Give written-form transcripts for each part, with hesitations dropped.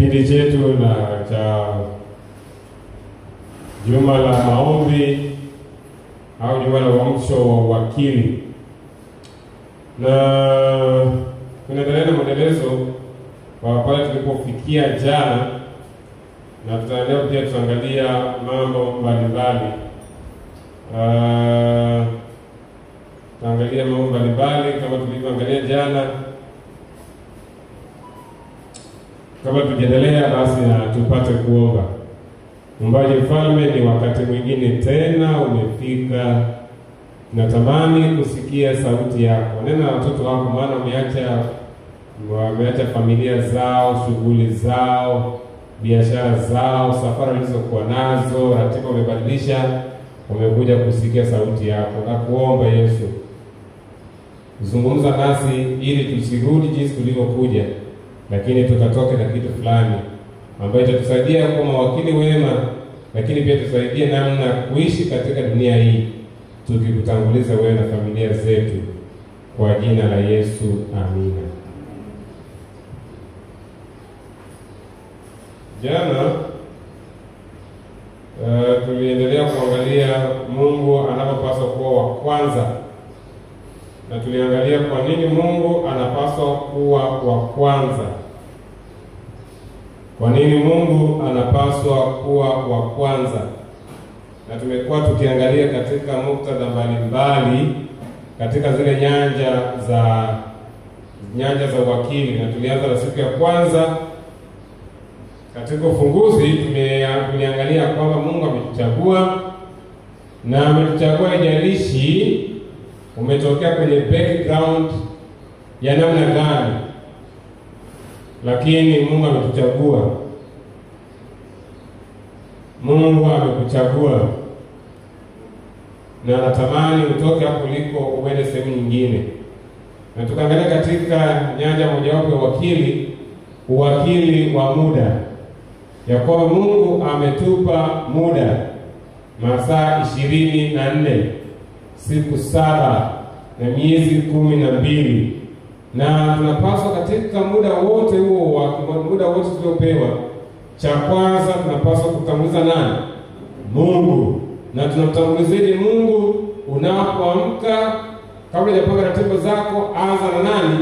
kipindi chetu na cha juma la maombi au juma la uamsho wa uwakili, na tunaendelea na mwendelezo wa pale tulipofikia jana, na tutaendelea pia tuangalia mambo mbalimbali. Tutaangalia mambo mbalimbali kama tulivyoangalia jana. Kama tukiendelea basi na tupate kuomba. Muumbaji Mfalme, ni wakati mwingine tena umefika. Natamani kusikia sauti yako. Nena na watoto wako, maana wameacha familia zao, shughuli zao, biashara zao, safari walizokuwa nazo, ratiba wamebadilisha, wamekuja kusikia sauti yako. Na kuomba Yesu, zungumza nasi ili tusirudi jinsi tulivyokuja, lakini tukatoke na kitu fulani ambayo itatusaidia kuwa mawakili wema, lakini pia tusaidie namna kuishi katika dunia hii tukikutanguliza wewe na familia zetu, kwa jina la Yesu, amina. Jana tuliendelea kuangalia Mungu anapaswa kuwa wa kwanza, na tuliangalia kwa nini Mungu anapaswa kuwa wa kwanza. Kwa nini Mungu anapaswa kuwa wa kwanza? Na tumekuwa tukiangalia katika muktadha mbalimbali katika zile nyanja za uwakili, na tulianza na siku ya kwanza katika ufunguzi. Tuliangalia kwamba Mungu ametuchagua, na ametuchagua haijalishi umetokea kwenye background ya namna gani, lakini Mungu ametuchagua. Mungu amekuchagua na anatamani utoke hapo uliko uende sehemu nyingine. Na tukaangalia katika nyanja mojawapo ya uwakili wa muda, ya kwamba Mungu ametupa muda, masaa 24, siku 7 na miezi 12, na tunapaswa katika muda wote huo, muda wote tuliopewa, cha kwanza tunapaswa kutanguliza nani? Mungu. Na tunamtangulizaje Mungu? Unapoamka, kabla hujapanga ratiba zako, anza na nani?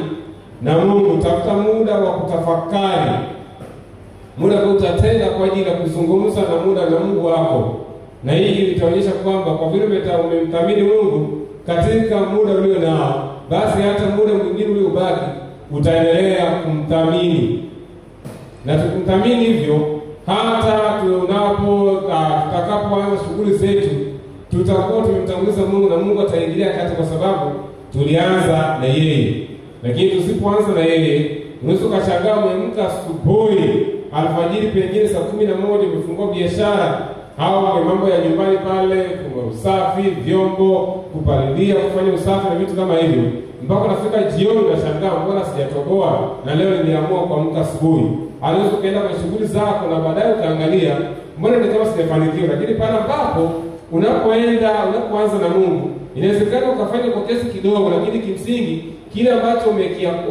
Na Mungu. Tafuta muda wa kutafakari, muda kwa utatenda kwa ajili ya kuzungumza na muda na Mungu wako. Na hii itaonyesha kwamba kwa vile umemthamini Mungu katika muda ulio nao, basi hata muda mwingine uliobaki utaendelea kumthamini. Na tukumthamini hivyo, hata tutakapoanza shughuli zetu, tutakuwa tumemtanguliza Mungu, na Mungu ataingilia kati, kwa sababu tulianza na yeye. Lakini tusipoanza na yeye, unaweza ukashangaa umeamka asubuhi, alfajiri pengine saa 11 umefungua biashara au mambo ya nyumbani pale, kwa usafi, vyombo, kupalilia, kufanya usafi na vitu kama hivyo, mpaka nafika jioni unashangaa, mbona sijatoboa na leo niliamua kuamka asubuhi. Aliweza kuenda kwa shughuli zako, na baadaye utaangalia mbona ni kama sijafanikiwa. Lakini pale ambapo unapoanza na Mungu, inawezekana ukafanya kwa kiasi kidogo, lakini kimsingi kile ambacho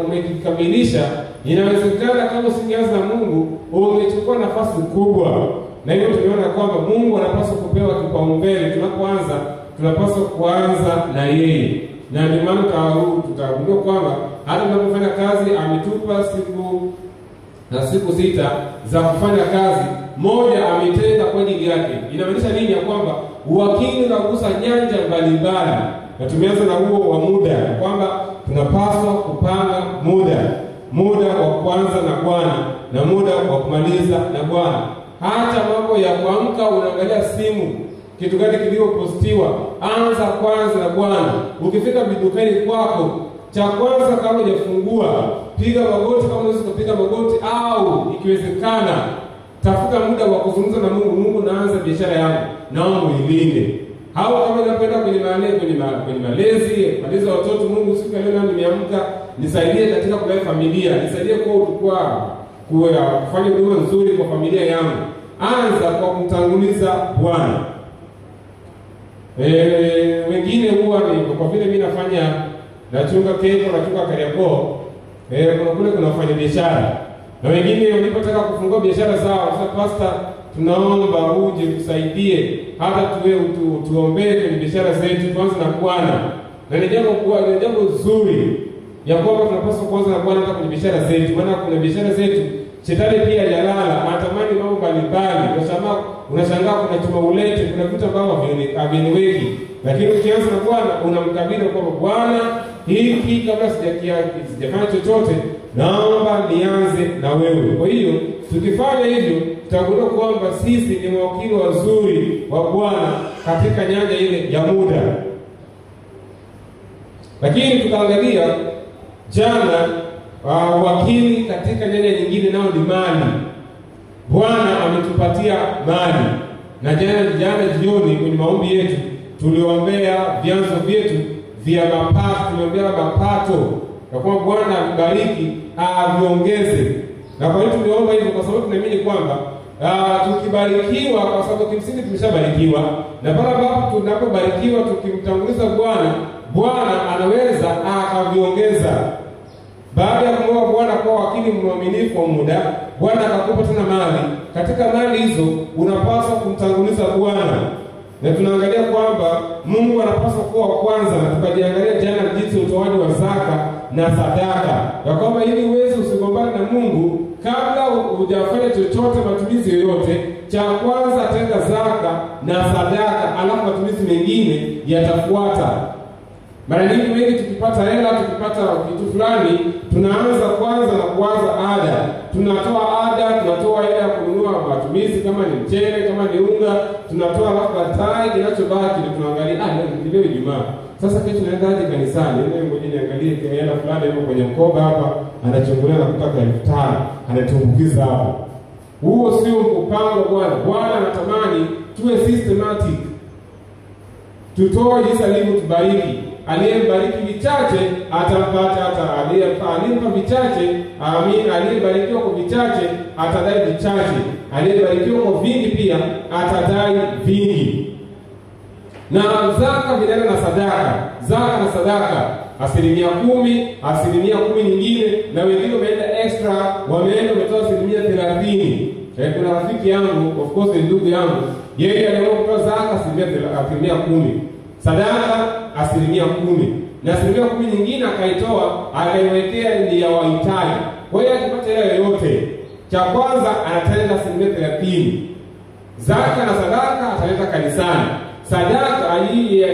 umekikamilisha, inawezekana kama usingeanza na Mungu umechukua nafasi kubwa. Na hivyo tumeona kwamba Mungu anapaswa kupewa kipaumbele. Tunapoanza, tunapaswa kuanza na yeye. Na ndio maana tutagundua kwamba hata tunapofanya kazi ametupa siku 6 za kufanya kazi, moja ametenga kwa ajili yake. Inamaanisha nini? Ya kwamba uwakili unagusa nyanja mbalimbali. Na tumeanza na huo wa muda, kwamba tunapaswa kupanga muda wa kuanza na Bwana na muda wa kumaliza na Bwana. Hata mambo ya kuamka, unaangalia simu, kitu gani kiliopostiwa, anza kwanza na Bwana. Ukifika bidukani kwako, cha kwanza kabla hujafungua, piga magoti kama unaweza kupiga magoti, au ikiwezekana tafuta muda wa kuzungumza na Mungu. Mungu, naanza biashara yangu, naomba uilinde. Au kama unapenda kwenye malezi ya watoto, Mungu, siku ya leo nimeamka, nisaidie katika kulea familia, nisaidie kufanya huduma nzuri kwa familia yangu. Anza kwa kumtanguliza Bwana. Wengine huwa ni kwa vile mimi nachunga keko, nachunga Kariakoo, kuna kule kuna wafanya biashara. Na wengine walipotaka kufungua biashara zao, sasa pastor, tunaomba uje tusaidie, hata tuombee kwenye biashara zetu, tuanze na Bwana. Na ni jambo zuri ya kwamba tunapaswa kuanza na Bwana hata kwenye biashara zetu. Maana kuna biashara zetu Shetani pia jalala, anatamani mambo mbalimbali. Unashangaa kuna chuma ulete, kuna vitu ambavyo havieleweki. Lakini ukianza na Bwana unamkabidhi kwamba Bwana, hiki kabla sijafanya chochote, naomba nianze na wewe. Kwa hiyo tukifanya hivyo, tutagundua kwamba sisi ni mawakili wazuri wa Bwana katika nyanja ile ya muda. Lakini tukaangalia jana wakili katika nyanja nyingine nao ni mali. Bwana ametupatia mali. Na jana jioni kwenye maombi yetu tuliombea vyanzo vyetu vya mapato, tuliombea mapato. Kwa kuwa Bwana avibariki, aviongeze. Na kwa hiyo tuliomba hivyo kwa sababu tunaamini kwamba tukibarikiwa, kwa sababu kimsingi tumeshabarikiwa, na pale ambapo tunapobarikiwa tukimtanguliza Bwana anaweza akaviongeza. Baada ya kumwomba Bwana kwa wakili mwaminifu wa muda, Bwana akakupa tena mali. Katika mali hizo unapaswa kumtanguliza Bwana. Na tunaangalia kwamba Mungu anapaswa kuwa wa kwanza, na tukajiangalia jana jinsi utoaji wa zaka na sadaka. Ya kwamba ili uweze usigombane na Mungu, kabla hujafanya chochote, matumizi yoyote, cha kwanza tenda zaka na sadaka, alafu matumizi mengine yatafuata. Mara nyingi wengi tukipata hela, tukipata kitu fulani, tunaanza kwanza na kuanza ada. Tunatoa hela ya kununua matumizi, kama ni mchele, kama ni unga, tunatoa, alafu baadaye kinachobaki ndio tunaangalia leo Ijumaa. Sasa kesho naendaje kanisani? Leo ngoja niangalie hela fulani hapo kwenye mkoba hapa, anachungulia na kutaka 5,000, anatumbukiza hapo. Huo sio mpango wa Bwana. Bwana anatamani tuwe systematic. Tutoe jinsi alivyotubariki. Aliyembariki vichache atampata, hata aliyempa vichache, aliyebarikiwa kwa vichache atadai vichache, aliyebarikiwa kwa vingi pia atadai vingi. Na zaka vinaenda na sadaka. Zaka na sadaka 10%, 10% nyingine, na wengine wameenda extra, wametoa 30%. Kuna rafiki yangu, of course ni ndugu yangu, yeye aliamua kutoa zaka 10%, sadaka 10%, na 10% nyingine akaitoa akaiwekea ili ya wahitaji. Kwa hiyo akipata hela yoyote, cha kwanza anatenda 30%. Zaka na sadaka ataleta kanisani. Sadaka hii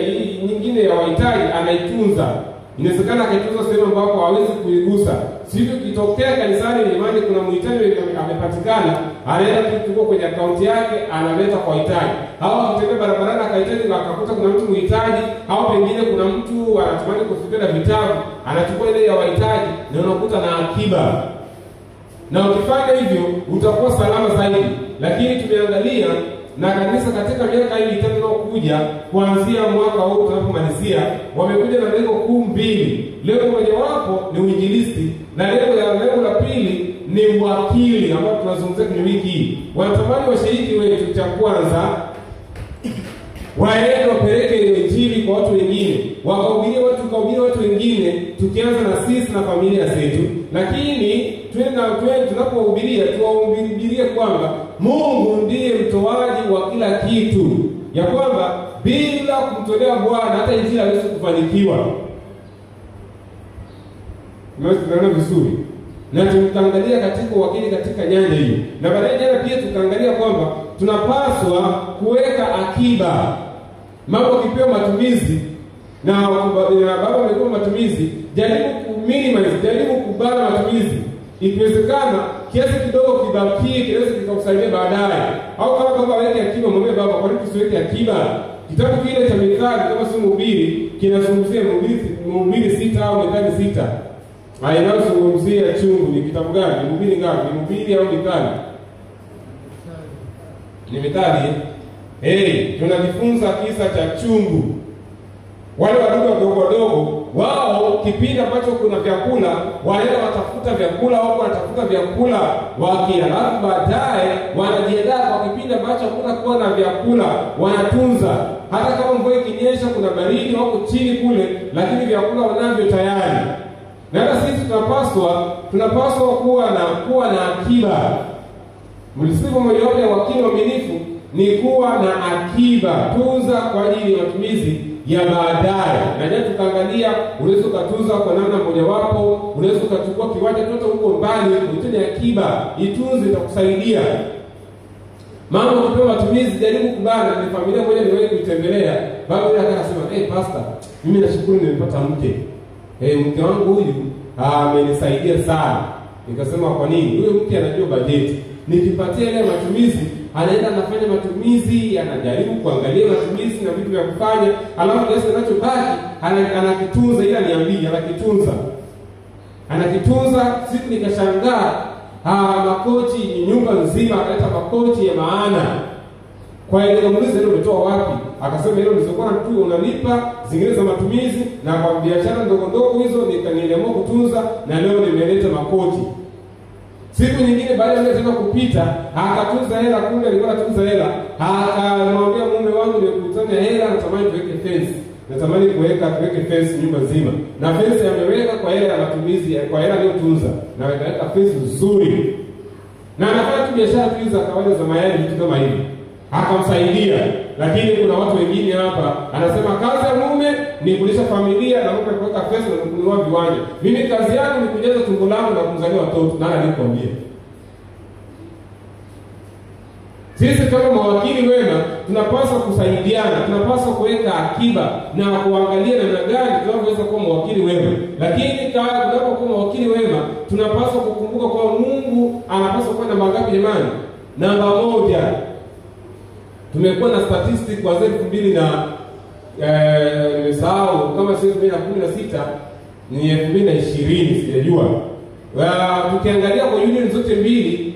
nyingine ya wahitaji anaitunza. Inawezekana akaitunza sehemu ambapo hawezi kuigusa. Sivyo kitokea kanisani imani kuna mhitaji amepatikana, anaenda kuchukua kwenye akaunti yake, analeta kwa wahitaji. Hawa akitembea barabarani akahitaji akakuta kuna mtu mhitaji, au pengine kuna mtu anatamani kufikira vitabu, anachukua ile ya wahitaji na unakuta na akiba. Na ukifanya hivyo utakuwa salama zaidi. Lakini tumeangalia na kanisa katika miaka hii mitatu inayokuja, kuanzia mwaka huu tunapomalizia, wamekuja na lengo kuu mbili. Lengo mojawapo ni uinjilisti, na lengo la pili ni uwakili, ambao tunazungumzia kwenye wiki hii. Wanatamani washiriki wetu, cha kwanza waende wapeleke ile injili kwa watu wengine, wakahubirie watu wengine, tukianza na sisi na familia zetu. Lakini tunapohubiria tuwahubirie kwamba Mungu ndiye mtoaji wa kila kitu, ya kwamba bila kumtolea Bwana hata injili haiwezi kufanikiwa. Tunaona vizuri. Na tutaangalia katika wakili katika nyanja hii. Na baadaye jana pia tutaangalia kwamba tunapaswa kuweka akiba. Mambo kipewa matumizi na baba amekuwa matumizi, jaribu kuminimize, jaribu kubana matumizi. Ikiwezekana kiasi kidogo kibakie, kiasi kikakusaidia baadaye. Au kama baba aweke akiba, mwambie baba, kwa nini tusiweke akiba? Kitabu kile cha Mithali kama si Mhubiri kinazungumzia Mhubiri 6 au Mithali 6. Inayozungumzia chungu. Ni kitabu gani? Ni Mhubiri ngapi? Ni Mhubiri au Mithali? Ni Mithali. Tunajifunza kisa cha chungu. Wale wadogo wadogo wao, kipindi ambacho kuna vyakula, wanaenda watafuta vyakula, wao wanatafuta vyakula wakila, alafu baadaye wanajiandaa kwa kipindi ambacho hakuna kuwa na vyakula, wanatunza. Hata kama mvua ikinyesha, kuna baridi wako chini kule, lakini vyakula wanavyo tayari. Na hata sisi tunapaswa kuwa na akiba. Msifu mojawapo ya wakili waaminifu ni kuwa na akiba, tunza kwa ajili ya matumizi ya baadaye. Na ndio tukaangalia, unaweza kutunza kwa namna mojawapo, unaweza kuchukua kiwanja chote huko mbali, uiteni akiba, itunze, itakusaidia. Mama ukipewa matumizi, jaribu kubana. Ni familia moja niwewe kuitembelea, baba yule akasema, pastor, mimi nashukuru nimepata mke. Mke wangu huyu amenisaidia sana. Nikasema kwa nini? Huyo mke anajua bajeti. Nikipatia ile matumizi, anaenda anafanya matumizi, anajaribu kuangalia matumizi na vitu vya kufanya, alafu kiasi kinachobaki anakitunza. Ila niambie, anakitunza. Siku nikashangaa, makochi ni nyumba nzima, akaleta makochi ya maana. Kwa ile nikamuuliza, leo umetoa wapi? Akasema hilo nilizokuwa tu unalipa zingine za matumizi na kwa biashara ndogo ndogo hizo niliamua kutunza, na leo nimeleta makochi. Siku nyingine baada ya tena kupita, akatunza hela. Kumbe alikuwa anatunza hela. Akamwambia mume wangu, nimekutana hela, natamani tuweke fence. Natamani tuweke fence nyumba nzima. Na fence ameweka kwa hela ya matumizi, kwa hela aliyotunza. Na akaweka fence nzuri. Na anafanya tu biashara tu za kawaida za mayai, vitu kama hivi. Akamsaidia. Lakini kuna watu wengine hapa anasema kazi ya mume ni kulisha familia na mke kuweka pesa na kununua viwanja. Mimi kazi yangu ni kujaza tumbo langu na kumzalia watoto. Nani alikwambia? Sisi kama mawakili wema tunapaswa kusaidiana, tunapaswa kuweka akiba na kuangalia namna gani tunaweza kuwa mawakili wema. Lakini kama tunapokuwa mawakili wema, tunapaswa kukumbuka kwa Mungu anapaswa kuwa namba ngapi jamani? Namba 1. Tumekuwa na statistics kwa 2000 nimesahau kama sio 2016 ni 2020 sijajua. Tukiangalia kwa union zote mbili,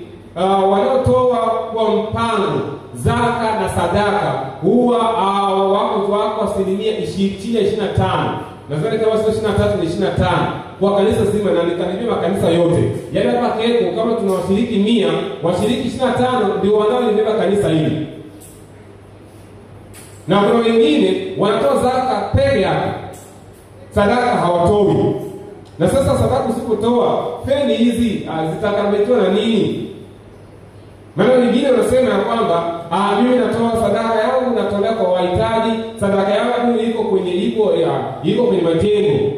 wanaotoa kwa mpango zaka na sadaka huwa wako asilimia 25. Nadhani kama sio 23 ni 25 kwa kanisa zima, na nikaribia makanisa yote. Yaani hapa Keko kama tuna washiriki 100, washiriki 25 ndio wanaolibeba kanisa hili. Na kuna wengine wanatoa zaka peke yake, sadaka hawatoi. Na sasa sadaka usipotoa, feni hizi zitakaribishwa na nini? Maana wengine wanasema ya kwamba mimi natoa sadaka yangu natolea kwa wahitaji, sadaka yangu iko kwenye majengo.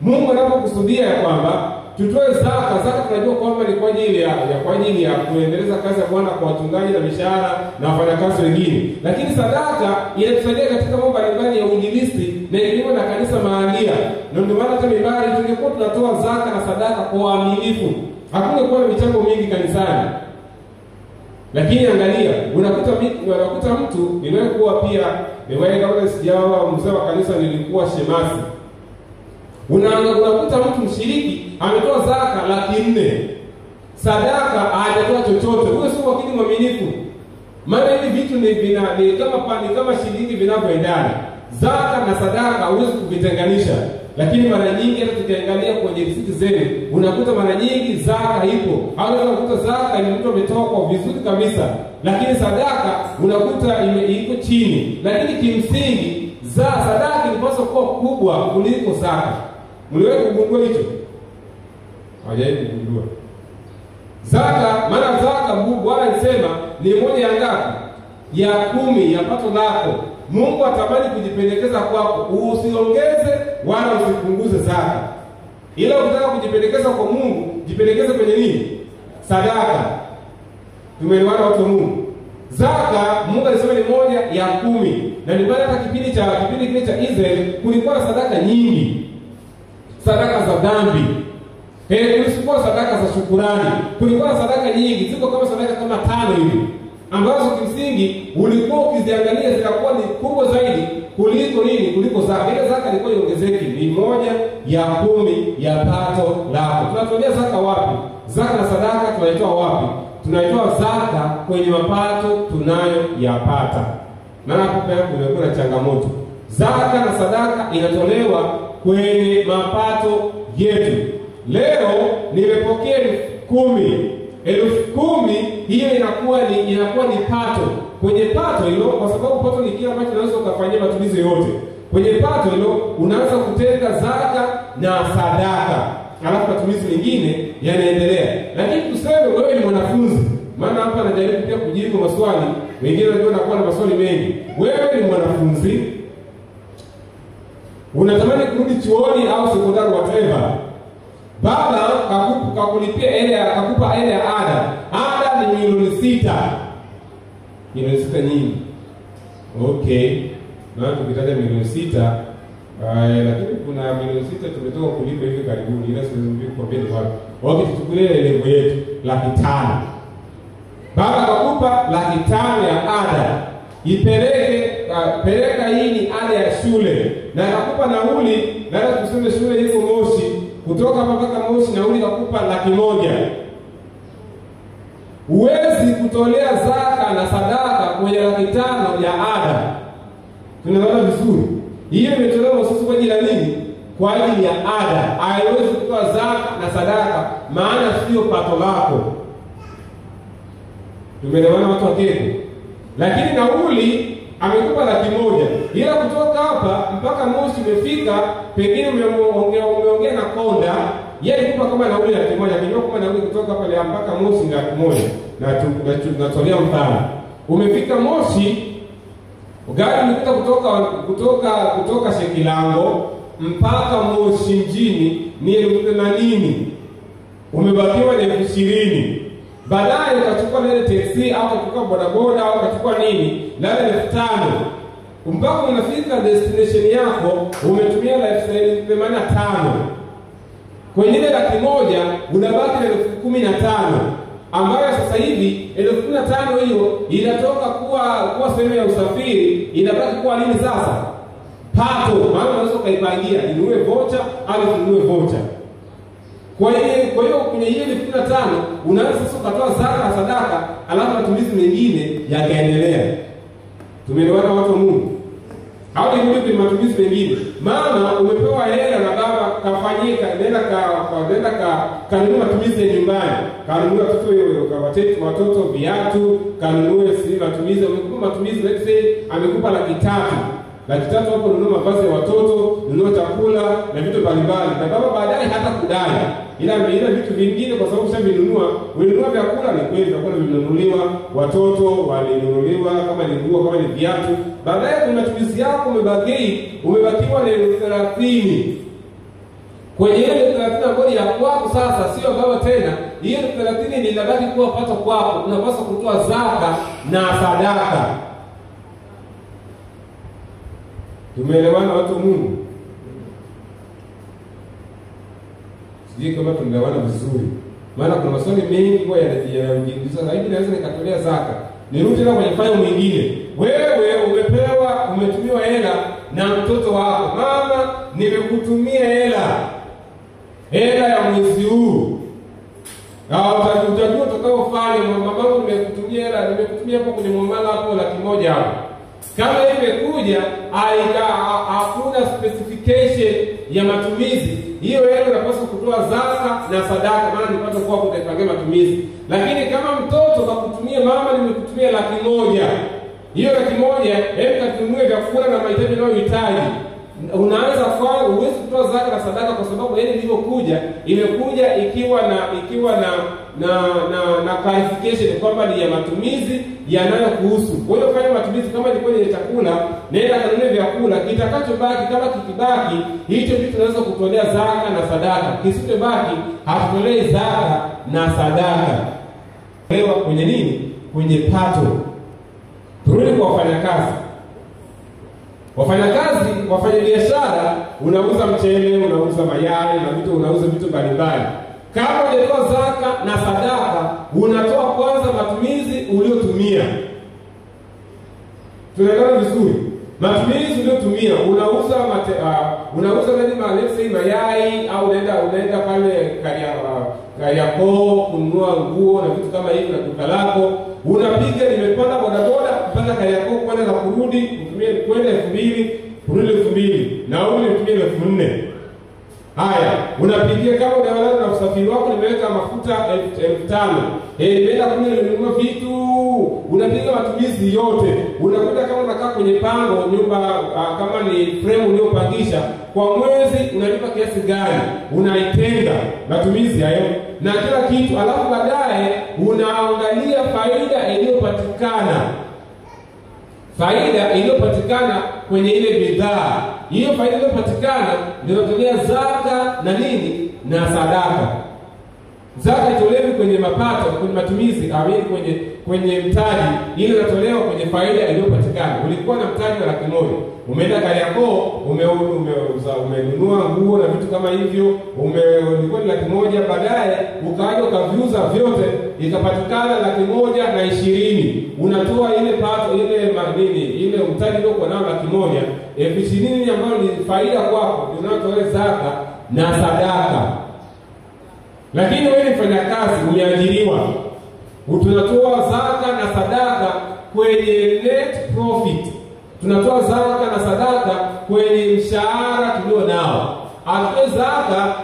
Mungu anapokusudia ya kwamba tutoe zaka tunajua kwamba ni kwa ajili ya kuendeleza kazi ya Bwana kwa wachungaji na mishahara na wafanyakazi wengine. Lakini sadaka inatusaidia katika mambo mbalimbali ya uinjilisti na elimu na kanisa mahalia. Na ndio maana hata mibali tungekuwa tunatoa zaka na sadaka kwa uaminifu, hakungekuwa na michango mingi kanisani. Lakini angalia, unakuta mtu nimekuwa pia kama sijawa mzee wa kanisa, nilikuwa shemasi. Unakuta mtu mshiriki ametoa zaka 400,000, sadaka hajatoa chochote. Huyo sio wakili mwaminifu. Maana hivi vitu ni kama shilingi vinavyoendana. Zaka na sadaka huwezi kuvitenganisha. Lakini mara nyingi hata tukiangalia kwenye risiti zenu, unakuta mara nyingi zaka ipo. Au unakuta zaka ni mtu ametoa kwa vizuri kabisa, lakini sadaka unakuta iko chini. Lakini kimsingi sadaka inapaswa kuwa kubwa kuliko zaka. Mliwahi kugundua hicho? Hawajawahi kugundua. Maana zaka Bwana alisema ni moja ya ngapi? Ya 10 ya pato lako. Mungu atamani kujipendekeza kwako, usiongeze wala usipunguze zaka. Ila ukitaka kujipendekeza kwa Mungu, jipendekeze kwenye nini? Sadaka. Tumeelewana watu wa Mungu? Zaka Mungu alisema ni moja ya 10. Na ndio maana hata kipindi kile cha Israeli kulikuwa na sadaka nyingi. Sadaka za dhambi. Kulikuwa sadaka za shukrani. Kulikuwa na sadaka nyingi, ziko kama sadaka kama 5 hivi, ambazo kimsingi ulikuwa ukiziangalia zinakuwa ni kubwa zaidi kuliko zaka. Ile zaka ilikuwa iongezeki, ni moja ya 10 ya pato lako. Tunatolea zaka wapi? Zaka na sadaka tunaitoa wapi? Tunaitoa zaka kwenye mapato tunayoyapata. Maana hapo pia kuna changamoto. Zaka na sadaka inatolewa kwenye mapato yetu. Leo nimepokea 10,000. 10,000 hiyo inakuwa ni pato. Kwenye pato hilo, kwa sababu pato ni kile ambacho unaweza ukafanyia matumizi yote. Kwenye pato hilo unaanza kutenga zaka na sadaka, alafu matumizi mengine yanaendelea. Lakini tuseme wewe ni mwanafunzi, maana hapa anajaribu pia kujibu maswali, wengine ndio wanakuwa na maswali mengi. Wewe ni mwanafunzi, unatamani kurudi chuoni au sekondari whatever. Baba kakulipia ile, akakupa ile ada. Ada ni milioni 6. Milioni 6 nyingi. Okay. Na tukitaja milioni 6, lakini kuna milioni 6 tumetoka kulipa hivi karibuni, ila siwezi kukwambia ni wapi. Okay, tuchukulie lengo yetu 500,000. Baba akakupa 500,000 ya ada. Peleka hii ni ada ya shule. Na akakupa nauli, na tuseme shule iko Moshi. Kutoka hapa mpaka Moshi nauli kakupa 100,000. Huwezi kutolea zaka na sadaka kwenye 500,000 ya ada. Tunaona vizuri. Hiyo imetolewa mahususi kwa ajili ya nini? Kwa ajili ya ada. Haiwezi kutoa zaka na sadaka, maana sio pato lako. Tumeelewana watu wa Keko? Lakini nauli amekupa 100,000. Ila kutoka hapa mpaka Moshi umefika, pengine umeongea na konda, yeye alikupa kama nauli 100,000, akijua kama nauli kutoka pale mpaka Moshi ni 100,000. Na tunatolea mfano. Umefika Moshi, gari limekuta kutoka Shekilango mpaka Moshi mjini ni 80,000. Umebakiwa na 20,000. Baadaye ukachukua ile taxi au ukachukua bodaboda au ukachukua nini? Na 5,000. Mpaka unafika destination yako umetumia 85,000. Kwenye ile 100,000 unabaki na 15,000, ambayo sasa hivi 15,000 hiyo inatoka kuwa sehemu ya usafiri, inabaki kuwa nini sasa? Pato. Maana unaweza ukaipangia inunue vocha au inunue vocha. Kwa hiyo kwenye hiyo 15,000 unaweza sasa ukatoa zaka na sadaka, alafu matumizi mengine yakaendelea. Tumeelewana watu wa Mungu? Au ni kwenye matumizi mengine. Mama umepewa hela na baba kafanyika, nenda kanunua matumizi ya nyumbani. Kanunua watoto viatu, kanunue matumizi, amekupa matumizi, let's say amekupa 300,000. 300,000 hapo nunua mavazi ya watoto, nunua chakula na vitu mbalimbali. Na baba baadaye hata kudai. Ila vitu vingine kwa sababu ushavinunua, ulinunua vyakula, ni kweli vyakula vimenunuliwa, watoto walinunuliwa, kama ni nguo, kama ni viatu. Baadaye kuna matumizi yako umebakiwa na 30,000. Kwenye ile 30 ambayo ya kwako sasa sio baba tena. Hiyo 30 ni inabaki kuwa pato kwako. Unapaswa kutoa zaka na sadaka. Tumeelewana watu wa Mungu? Sijui kama tumeelewana vizuri. Maana kuna maswali mengi kwa yanajiuliza, na hivi naweza nikatolea zaka. Nirudi tena kwenye mfano mwingine. Wewe umetumiwa hela na mtoto wako. Mama, nimekutumia hela ya mwezi huu. Utajua utakaofanya. Mamangu nimekutumia hela, nimekutumia hapo kwenye muamala hapo 100,000 hapo. Kama imekuja hakuna specification ya matumizi, hiyo hela unapaswa kutoa zaka na sadaka, maana nipata kwa kutaipangia matumizi. Lakini kama mtoto kakutumia, mama nimekutumia 100,000, hiyo 100,000 hebu katunue vyakula na mahitaji unayohitaji, unaanza kwa uwezo kutoa zaka na sadaka, kwa sababu ile ilivyokuja imekuja ikiwa na qualification kwamba ni ya matumizi yanayokuhusu. Kwa hiyo fanya matumizi kama ni kwenye chakula, nenda kanunue vyakula, kitakachobaki kama kikibaki, hicho kitu tunaweza kutolea zaka na sadaka. Kisitobaki hatutolei zaka na sadaka. Lewa kwenye nini? Kwenye pato. Turudi kwa wafanyakazi. Wafanyabiashara, unauza mchele, unauza mayai na unauza vitu mbalimbali. Kama unatoa zaka na sadaka, unatoa kwanza matumizi uliotumia. Tunaelewana vizuri? Matumizi uliotumia, unauza let's say mayai, au unaenda pale Kariakoo kununua nguo na vitu kama hivi na duka lako. Unapiga nimepanda bodaboda mpaka Kariakoo kwenda na kurudi, utumie kwenda 2,000, kurudi 2,000. Na wewe unatumia 4,000. Haya, unapigia kama unawala na usafiri wako, nimeweka mafuta 5,000. Nimeenda kununua vitu, unapiga matumizi matumizi yote. Unakuta kama unakaa kwenye pango nyumba, kama ni frame uliopangisha, kwa mwezi unalipa kiasi gani, unaitenga matumizi hayo na kila kitu, alafu baadaye unaangalia faida iliyopatikana. Faida iliyopatikana kwenye ile bidhaa. Hiyo faida iliyopatikana ndio inatolea zaka na nini? Na sadaka. Zaka itolewi kwenye mapato, kwenye matumizi, kwenye mtaji, ile inatolewa kwenye faida iliyopatikana. Ulikuwa na mtaji wa 100,000. Umeenda Kariakoo, umenunua nguo na vitu kama hivyo, ulikuwa ni 100,000, baadaye ukaja ukaviuza vyote, ikapatikana 120,000. Unatoa ile pato, ile mtaji uliokuwa nao 100,000, 20,000 ambayo ni faida kwako, unatoa zaka na sadaka. Lakini wewe ni mfanyakazi, umeajiriwa, tunatoa zaka na sadaka kwenye net profit. Tunatoa zaka na sadaka kwenye mshahara tulio nao. Atoe zaka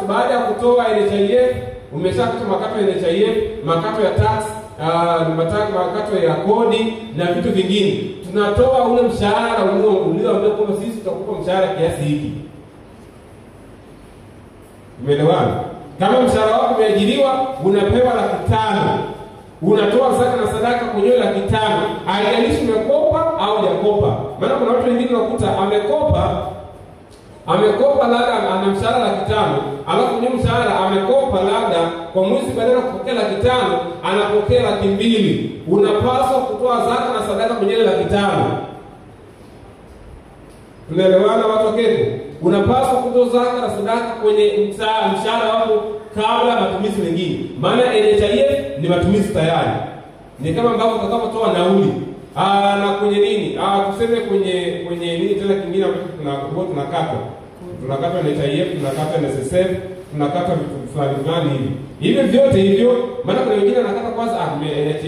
baada ya kutoa NHIF, umeshapata makato ya NHIF, makato ya tax, makato ya kodi na vitu vingine. Tunatoa ule mshahara ulioambiwa kwamba sisi tutakupa mshahara kiasi hiki. Umeelewana? Kama mshahara wako umeajiriwa, unapewa 500,000. Unatoa zaka na sadaka kwenye 500,000. Haijalishi umekopa au hujakopa. Maana kuna watu wengine wakuta amekopa labda ana mshahara 500,000, alafu kwenye mshahara amekopa labda kwa mwezi badala ya kupokea 500,000 anapokea 200,000. Unapaswa kutoa zaka na sadaka kwenye 500,000. Tunaelewana watu wa Keko? Unapaswa kutoa zaka na sadaka kwenye mshahara wako kabla matumizi mengine. Maana NHIF ni matumizi tayari. Ni kama ambavyo utakapotoa nauli. Na kwenye nini? Tuseme kwenye nini tena kingine ambacho tunakata NHIF, tunakata NSSF, tunakata vitu fulani hivi. Hivi vyote hivyo, maana kuna wengine wanakata kwanza NHIF,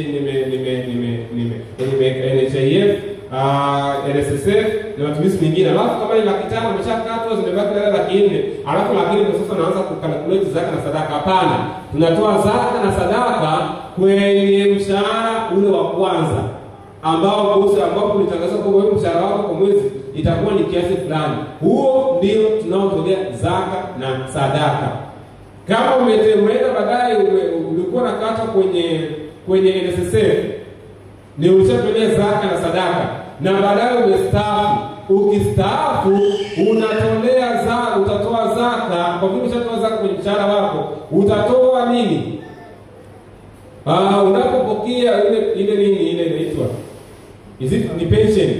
NSSF na matumizi mengine. Alafu kama ni 500,000 umeshakatwa, zimebaki 400,000. Alafu 100,000 ndio sasa naanza kukalkulate zaka na sadaka. Hapana. Tunatoa zaka na sadaka kwenye mshahara ule wa kwanza ambapo ulitangaza kwa wewe mshahara wako kwa mwezi itakuwa ni kiasi fulani. Huo ndio tunaotolea zaka na sadaka. Kama umeenda baadaye ulikuwa nakata kwenye NSSF, ni ulishatolea zaka na sadaka, na baadaye umestaafu. Ukistaafu utatoa zaka. Kwa vile umeshatoa zaka kwenye mshahara wako, utatoa nini? Unapopokea ile inaitwa ni pension.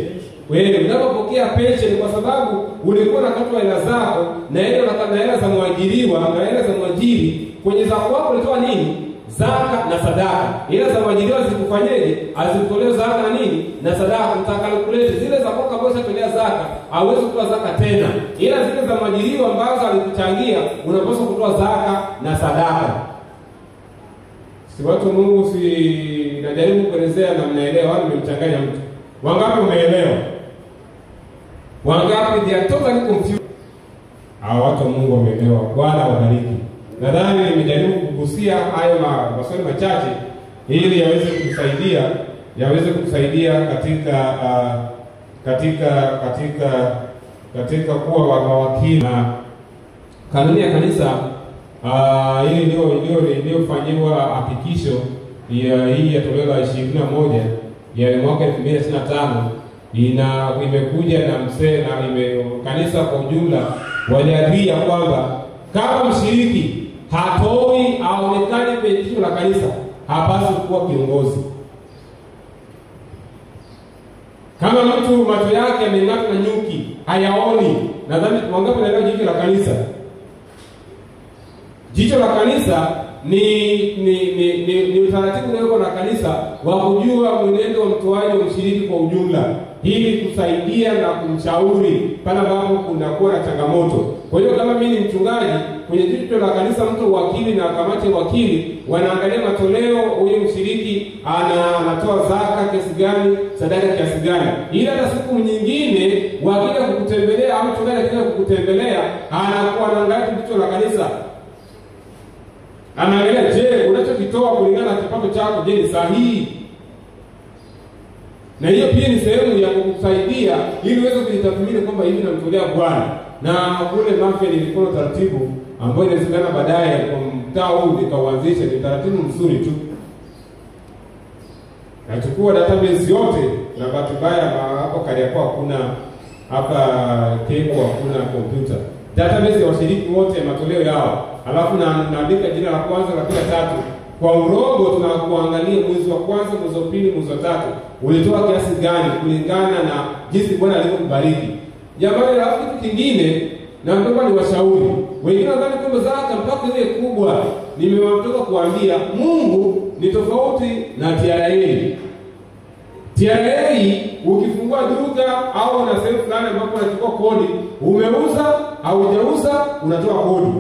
Wewe unapopokea pension, kwa sababu ulikuwa nakatwa hela zako na hela za mwajiriwa na hela za mwajiri, kwenye zaka wako ulitoa nini? Zaka na sadaka. Hela za mwajiriwa zikufanyeje? Azitolewa zaka na nini? Na sadaka. Utakalkulate zile za kwako ambazo unatolea zaka, hauwezi kutoa zaka tena. Ila zile za mwajiriwa ambazo alikuchangia, unapaswa kutoa zaka na sadaka. Si watu Mungu, najaribu kuelezea na mnaelewa, au nimemchanganya mtu? Wangapi umeelewa? Wangapi they are totally confused? Watu wa Mungu wameelewa. Bwana wabariki. Nadhani nimejaribu kugusia hayo maswali machache ili yaweze kutusaidia katika kuwa mawakili na kanuni ya kanisa. Hii iliyofanyiwa hakikisho hii ya toleo la 21 ya mwaka 2025 imekuja na kanisa kwa ujumla waliadhiria kwamba kama mshiriki hatoi aonekane kwenye jicho la kanisa, hapaswi kuwa kiongozi. Kama mtu macho yake yameng'atwa na nyuki, hayaoni, nadhani wangapi wanaelewa jicho la kanisa? Jicho la kanisa ni utaratibu unaokuwa na kanisa wa kujua mwenendo wa mtoaji wa mshiriki kwa ujumla, ili kusaidia na kumshauri pale ambapo kunakuwa na changamoto. Kwa hiyo kama mimi ni mchungaji, kwenye jicho la kanisa mtu wakili na kamati ya wakili wanaangalia matoleo, huyo mshiriki anatoa zaka kiasi gani, sadaka kiasi gani. Ila hata siku nyingine wakija kukutembelea au mchungaji akija kukutembelea, anakuwa anaangalia jicho la kanisa. Anaangalia, je, unachokitoa kulingana na kipato chako, je, ni sahihi? Na hiyo pia ni sehemu ya kukusaidia ili uweze kujitathmini kwamba hivi namtolea Bwana. Na kule Mafia nilikuwa taratibu ambayo inawezekana baadaye kwa mtaa huu nikauanzisha, ni taratibu mzuri tu. Nachukua database yote, na bahati mbaya hapo Kariakoo hakuna, hapa Keko hakuna kompyuta. Database ya washiriki wote matoleo yao. Alafu naandika jina la kwanza la kila tatu. Kwa urogo tunakuangalia mwezi wa kwanza, mwezi wa pili, mwezi wa tatu ulitoa kiasi gani kulingana na jinsi Bwana alivyokubariki. Jamani, la kitu kingine na mtoka ni washauri. Wengine wanadhani kwamba zaka mpaka ile kubwa. Nimewatoka kuambia Mungu ni tofauti na TRA. TRA ukifungua duka au na sehemu fulani ambapo unachukua kodi, umeuza au hujauza unatoa kodi.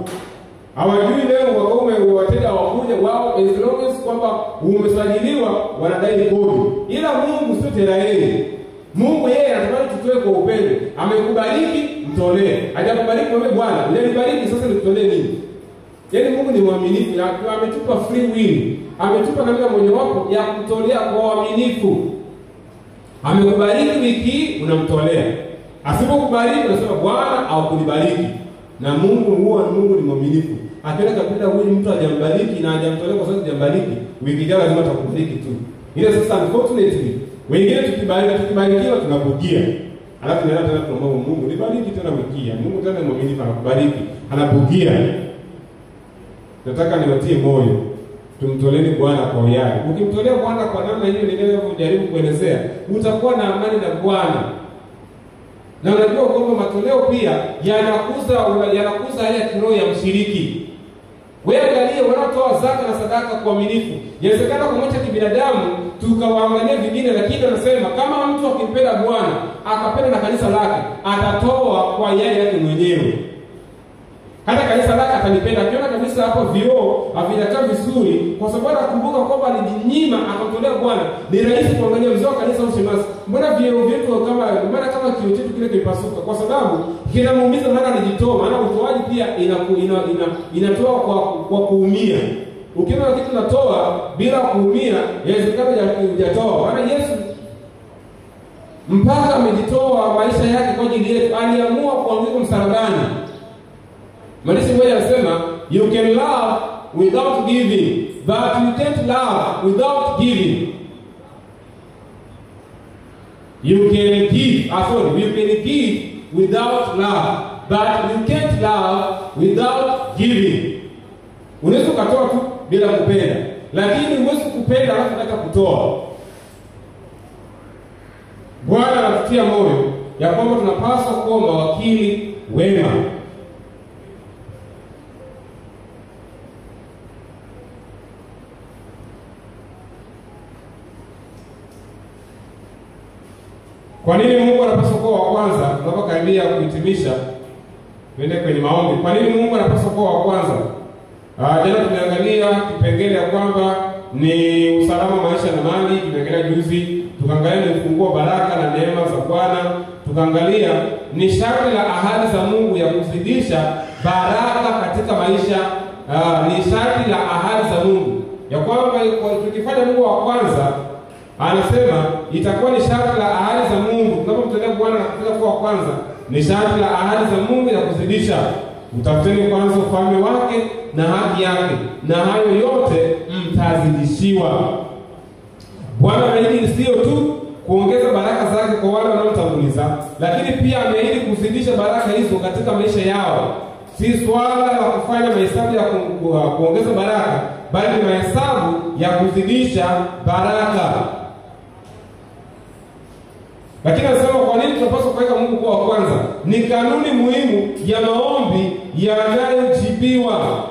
Hawajui leo wakaume wateja wakuja wao, as long as kwamba umesajiliwa wanadai kodi. Ila Mungu sio TRA. Mungu yeye anatamani tutoe kwa upendo. Amekubariki, mtolee. Hajakubariki mwambie Bwana, "Unanibariki sasa nikutolee nini?" Yaani Mungu ni mwaminifu, na ametupa free will. Ametupa namna mojawapo ya kutolea kwa uaminifu. Amekubariki wiki unamtolea. Asipokubariki unasema Bwana au kunibariki. Na Mungu ni mwaminifu. Akiona kabisa huyu mtu hajambariki na hajamtolea kwa sababu hajambariki, wiki ijayo lazima atakubariki tu. Ile sasa unfortunately wengine tukibarikiwa tunabugia. Alafu ndio tena tunamwomba Mungu, nibariki tena wiki ya. Mungu tena mwaminifu anakubariki, anabugia. Nataka niwatie moyo. Tumtoleni Bwana kwa hiari. Ukimtolea Bwana kwa namna hiyo niliyojaribu kuelezea, utakuwa na amani na Bwana. Na unajua kwamba matoleo pia yanakuza hali ya kiroho ya mshiriki. Wewe angalia wanaotoa zaka na sadaka kwa uaminifu. Inawezekana kwa moja kibinadamu tukawaangalia vingine, lakini anasema kama mtu akimpenda Bwana, akapenda na kanisa lake, atatoa kwa hiari yake mwenyewe. Hata kanisa lake atanipenda. Akiona kabisa hapo vioo havijakaa vizuri, kwa sababu anakumbuka kwamba alijinyima akamtolea Bwana. Ni rahisi kuangalia mzee wa kanisa au shemasi, mbona vioo vyetu kama kioo chetu kile kilipasuka? Kwa sababu kinamuumiza, maana alijitoa. Maana utoaji pia inatoa kwa kuumia. Ukiona kitu natoa bila kuumia, inawezekana hujatoa. Maana Yesu mpaka amejitoa maisha yake kwa ajili yetu, aliamua kuanguka msalabani. Mwandishi mmoja anasema, "You can love without giving, but you can't love without giving." You can give without love, but you can't love without giving. Unaweza kutoa tu bila kupenda, lakini huwezi kupenda alafu unataka kutoa. Bwana anatutia moyo ya kwamba tunapaswa kuwa mawakili wema. Kwa nini Mungu anapaswa kuwa wa kwanza? Tunapokaribia kuhitimisha, twende kwenye maombi. Kwa nini Mungu anapaswa kuwa wa kwanza? Jana tumeangalia kipengele ya kwamba ni usalama, maisha na mali. Tumeangalia juzi, tukaangalia ni ufunguo baraka na neema za Bwana. Tukaangalia ni sharti la ahadi za Mungu ya kuzidisha baraka katika maisha. Ni sharti la ahadi za Mungu ya kwamba tukifanya Mungu wa kwanza, anasema itakuwa ni sharti la ahadi za Mungu. Tunapomtolea Bwana na kufika kwa kwanza, ni sharti la ahadi za Mungu ya kuzidisha. Utafuteni kwanza ufalme wake na haki yake, na hayo yote mtazidishiwa. Bwana ameahidi sio tu kuongeza baraka zake kwa wale wanaomtanguliza, lakini pia ameahidi kuzidisha baraka hizo katika maisha yao. Si swala la kufanya mahesabu ya kuongeza baraka, bali ni mahesabu ya kuzidisha baraka. Lakini anasema kwa nini tunapaswa kuweka Mungu kuwa wa kwanza? Ni kanuni muhimu ya maombi yanayojibiwa.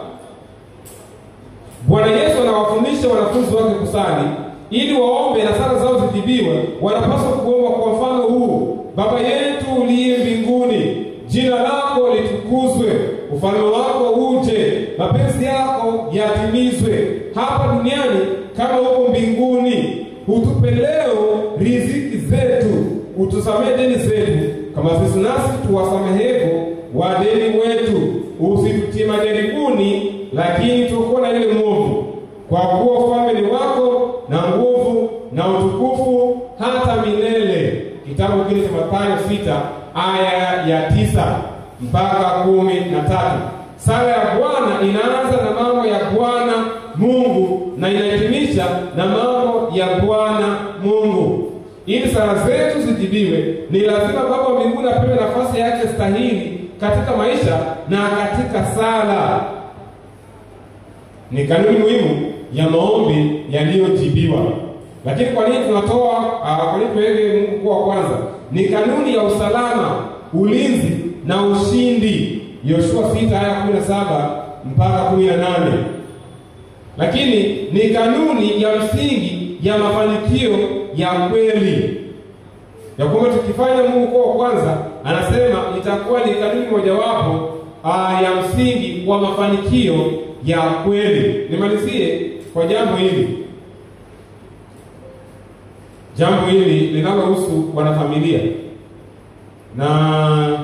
Bwana Yesu anawafundisha wanafunzi wake kusali ili waombe na sala zao zijibiwe. Wanapaswa kuomba kwa mfano huu: Baba yetu uliye mbinguni, jina lako litukuzwe, ufalme wako uje, mapenzi yako yatimizwe hapa duniani kama huko mbinguni. Utupe leo riziki zetu, utusamehe deni zetu kama sisi nasi tuwasamehevo wadeni wetu, usitutie majaribuni, lakini tuokoe na ile mwovu, kwa kuwa ufalme ni wako na nguvu na utukufu hata milele. 6 aya ya 9 mpaka 13. Sala ya Bwana inaanza na mambo ya Bwana Mungu na inahitimisha na mambo ya Bwana Mungu. Ili sala zetu zijibiwe, ni lazima Baba wa mbinguni apewe nafasi yake stahili katika maisha na katika sala. Ni kanuni muhimu ya maombi yaliyojibiwa. Lakini kwa nini tunatoa kwa nini tuweke Mungu kuwa kwanza? Ni kanuni ya usalama, ulinzi na ushindi. Yoshua 6 aya 17 mpaka 18. Lakini ni kanuni ya msingi ya mafanikio ya kweli. Ya kwamba tukifanya Mungu kuwa kwanza, anasema itakuwa ni kanuni mojawapo ya msingi wa mafanikio ya kweli. Nimalizie kwa jambo hili. Jambo hili linalohusu wanafamilia. Na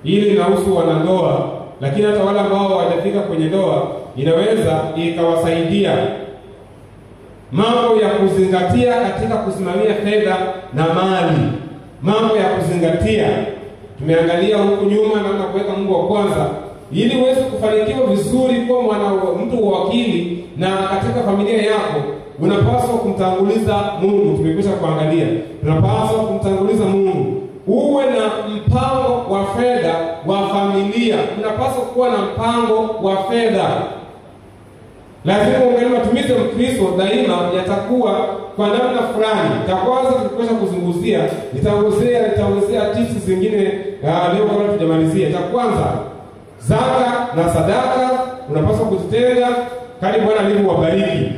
hili linahusu wanandoa, lakini hata wale ambao hawajafika kwenye ndoa inaweza ikawasaidia. Mambo ya kuzingatia katika kusimamia fedha na mali. Mambo ya kuzingatia. Tumeangalia huku nyuma namna kuweka Mungu wa kwanza ili uweze kufanikiwa vizuri kwa mtu wa akili na katika familia yako. Unapaswa kumtanguliza Mungu. Tumekwisha kuangalia. Tunapaswa kumtanguliza Mungu. Uwe na mpango wa fedha wa familia. Unapaswa kuwa na mpango wa fedha. Lazima uangalie matumizi ya Mkristo daima yatakuwa kwa namna fulani. Cha kwanza tukikwisha kuzunguzia, nitaongezea tips zingine leo kabla tujamalizia. Cha kwanza, zaka na sadaka unapaswa kuzitenga kadri Bwana alivyowabariki.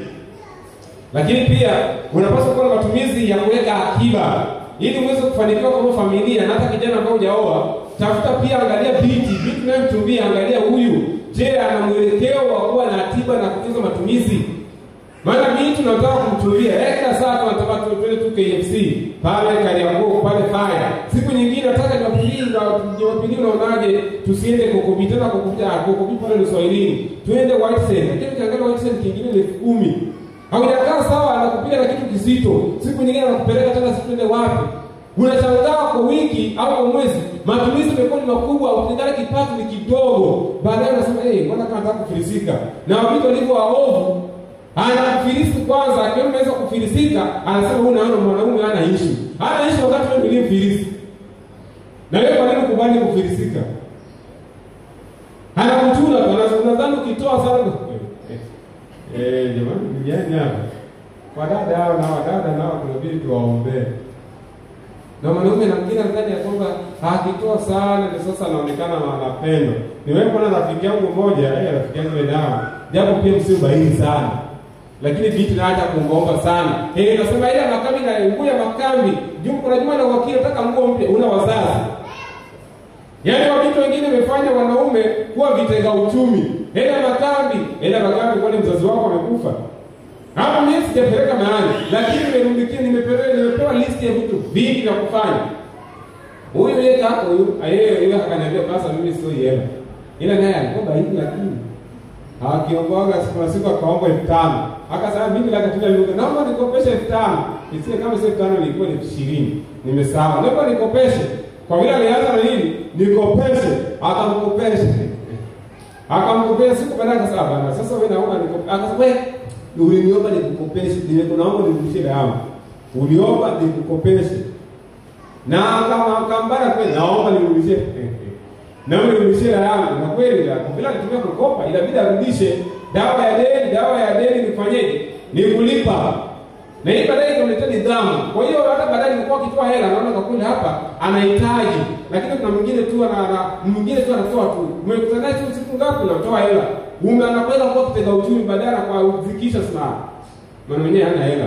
Lakini pia unapaswa kuwa na matumizi ya kuweka akiba ili uweze kufanikiwa kama familia. Na hata kijana ambao hujaoa, tafuta pia, angalia binti unayemtumia, angalia huyu, je, ana mwelekeo wa kuwa na akiba na kutunza matumizi? Maana binti tunataka kumtumia, kila saa tunataka tuende tu KFC, pale Kariakoo, pale Fire. Siku nyingine nataka Jumapili unaonaje tusiende Kokobi, tena Kokobi pale ni Swahilini. Tuende White Sand. Lakini ukiangalia White Sand kingine ni 10,000. Haujakaa sawa, anakupiga na kitu kizito. Siku nyingine anakupeleka tena sikwende wapi. Unashangaa kwa wiki au kwa mwezi matumizi yamekuwa ni makubwa, ukidhani kipato ni kidogo. Baadaye unasema mbona kama nataka kufilisika. Na watu walivyo waovu, anafilisi kwanza, akiona unaweza kufilisika, anasema unaona mwanaume hana issue. Hana issue wakati wewe ndiye mfilisi. Na wewe kwa nini ukubali kufilisika? Hana kutuna, unadhani ukitoa sana jamani, vijana hapa. Wadada hao na wadada nao tunabidi tuwaombee. Na mwanaume na mwingine anadhani ya kwamba akitoa sana ndio sasa anaonekana anapendwa. Niwepo na rafiki yangu mmoja, rafiki yangu ndio japo pia msiubaini sana. Lakini binti naacha kumomba sana. Nasema ile makambi na nguo ya makambi, kuna juma na wakili nataka nguo mpya, una wazazi. Yaani watu wengine wamefanya wanaume kuwa vitega uchumi. Hela makambi kwani mzazi wako amekufa. Hapo mimi sijapeleka mahali, lakini nimepewa list ya vitu vingi vya kufanya. Huyu yeye hapo yeye akaniambia basi mimi sio hela. Ila naye alikuwa hivi, lakini akiongoza siku akaomba 5,000. Akasema mimi la kutumia lugha, naomba nikopeshe 5,000. Isiye kama sio 5,000 ilikuwa ni 20. Nimesahau. Naomba nikopeshe. Kwa vile alianza na hili, nikopeshe, akamkopesha. Akamkopesha siku baada akasema bana, sasa wewe naomba nikopeshe. Akasema wewe uliniomba nikukopeshe, naomba nirudishie damu. Uliomba nikukopeshe. Na akambara kweli, naomba nirudishie. Naomba nirudishie damu. Na kweli kwa vile alitumia kukopa, inabidi arudishe. Dawa ya deni nifanyeje? Ni kulipa. Na hii baadaye inaleta nidhamu. Kwa hiyo hata baadaye nilikuwa akitoa hela naona kwa kweli hapa anahitaji. Lakini kuna mwingine tu anatoa tu. Umekutana tu siku ngapi unatoa hela. Anakwenda kwa kitega uchumi badala kwa uzikisha sana. Maana mwenyewe hana hela.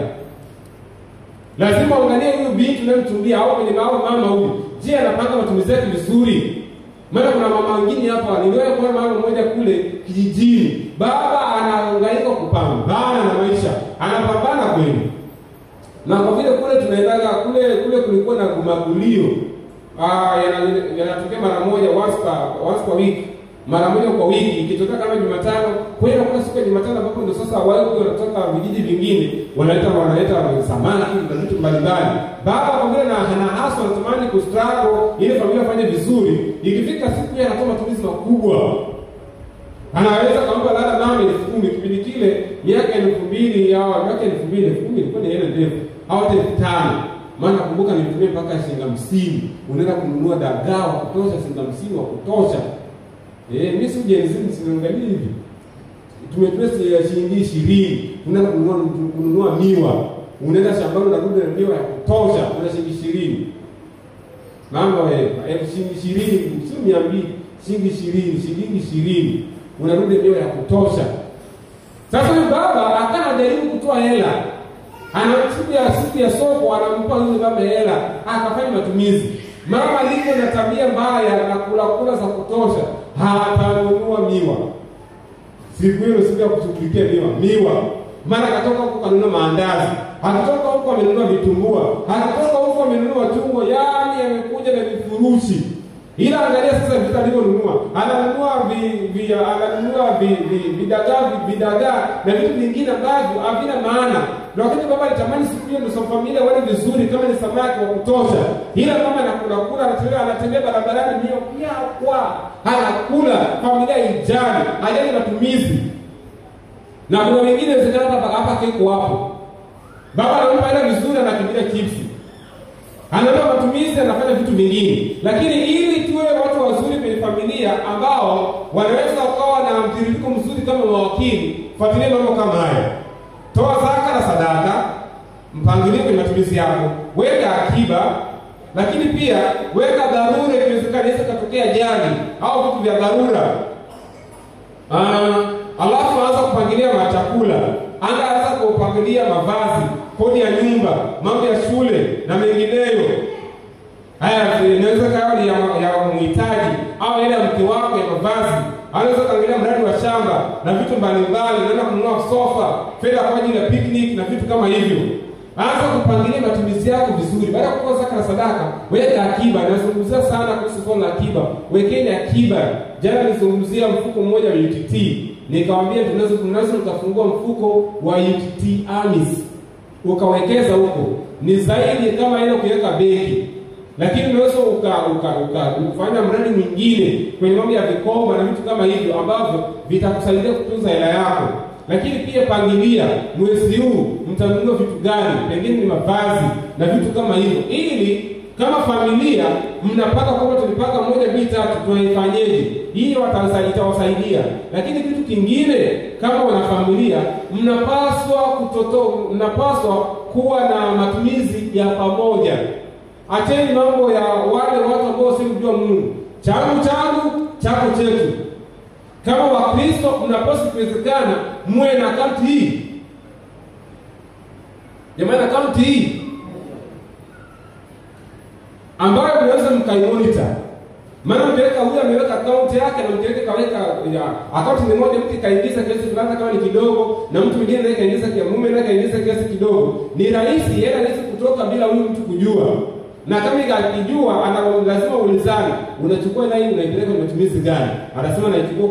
Lazima uangalie huyu binti unayemtumbia au kwenye mama huyu. Je, anapanga matumizi yake vizuri? Maana kuna mama wengine hapa, niliwahi kuona mama mmoja kule kijijini. Baba anahangaika kupambana na maisha. Anapambana kweli. Na kwa vile kule tunaendaga kule kulikuwa na magulio. Yanatokea mara moja once per week. mara moja kwa wiki, ikitokea kama Jumatano. Kwa hiyo kuna siku ya Jumatano ambapo ndio sasa wao wanatoka vijiji vingine wanaleta samaki na vitu mbalimbali. Baba kwa vile na hasa anatamani kustruggle ile familia ifanye vizuri, ikifika siku ya anatoa matumizi makubwa. Anaweza kaomba labda mama 10,000 kipindi kile miaka 2000 au miaka 2010 ilikuwa ni hela ndefu au 5,000. Maana kumbuka nilitumia mpaka shilingi 50. Unaenda kununua dagaa wa kutosha, shilingi 50 wa kutosha. Mimi si jenzi sinaangalia hivi. Tumetumia shilingi 20. Unaenda kununua miwa. Unaenda shambani unarudi na miwa ya kutosha, una shilingi 20. Mama wewe, shilingi 20, sio 200, shilingi 20. Unarudi miwa ya kutosha. Sasa huyu baba akanajaribu kutoa hela. Anamchukua siku ya soko, anampa yule baba hela, akafanya matumizi. Mama alikuwa na tabia mbaya na kula za kutosha, hatanunua miwa. Siku hiyo siku ya kushughulikia miwa. Mara katoka huko kanunua maandazi, akatoka huko amenunua vitumbua, akatoka huko amenunua chungo, yaani amekuja na vifurushi. Ila angalia sasa vitu alivyonunua. Ananunua vidagaa na vitu vingine ambavyo havina maana. Na wakati baba alitamani siku hiyo ndio familia wale vizuri kama ni samaki wa kutosha. Ila mama anatembea barabarani pia kwa anakula familia ijali, hajali matumizi. Na kuna wengine wezekana hapa keko hapo. Baba anampa hela vizuri, anakimbilia chipsi. Anatoa matumizi, anafanya vitu vingine. Lakini ili tuwe watu wazuri kwenye familia ambao wanaweza wakawa na mtiririko mzuri kama mawakili, fuatilia mambo kama haya. Toa zaka na sadaka, mpangilie kwenye matumizi yako, weka akiba, lakini pia weka dharura ikiwezekana inaweza katokea ajali au vitu vya dharura. Alafu anza kupangilia chakula, anza kupangilia mavazi, kodi ya nyumba, mambo ya shule na mengineyo. Haya inaweza kawa ni ya mhitaji au ile ya mke wako ya mavazi. Anaweza kaangalia mradi wa shamba na vitu mbalimbali, naenda kununua sofa, fedha kwa ajili ya picnic na vitu kama hivyo. Anza kupangilia matumizi yako vizuri. Baada ya kutoa zaka na sadaka, weka akiba. Nazungumzia sana kuhusu swala la akiba. Wekeni akiba. Jana nilizungumzia mfuko mmoja wa UTT. Nikamwambia tunaweza tukafungua mfuko wa UTT AMIS. Ukawekeza huko. Ni zaidi kama ile kuweka benki. Lakini unaweza ukafanya mradi mwingine kwenye mambo ya vikoba na vitu kama hivyo ambavyo vitakusaidia kutunza hela yako. Lakini pia pangilia mwezi huu mtanunua vitu gani, pengine ni mavazi na vitu kama hivyo, ili kama familia mnapaka kwamba tulipaka 1 2 3 tunaifanyeje, hii itawasaidia. Lakini kitu kingine, kama wana familia mnapaswa kuwa na matumizi ya pamoja. Acheni mambo ya wale watu ambao si mjua Mungu. Changu chako chetu. Kama Wakristo mnapaswa kuwezekana muwe na akaunti hii. Jamani, akaunti hii ambayo mnaweza mkaimonitor. Maana mtaweka huyu ameweka akaunti yake na mtaweka kaweka akaunti ni moja, mtu kaingiza kiasi fulani kama ni kidogo na mtu mwingine naye kaingiza kiasi, mume naye kaingiza kiasi kidogo. Ni rahisi hela hizi kutoka bila huyu mtu kujua. Na kama ikijua lazima uulizane, unachukua hela hii unaipeleka kwa matumizi gani? Anasema naichukua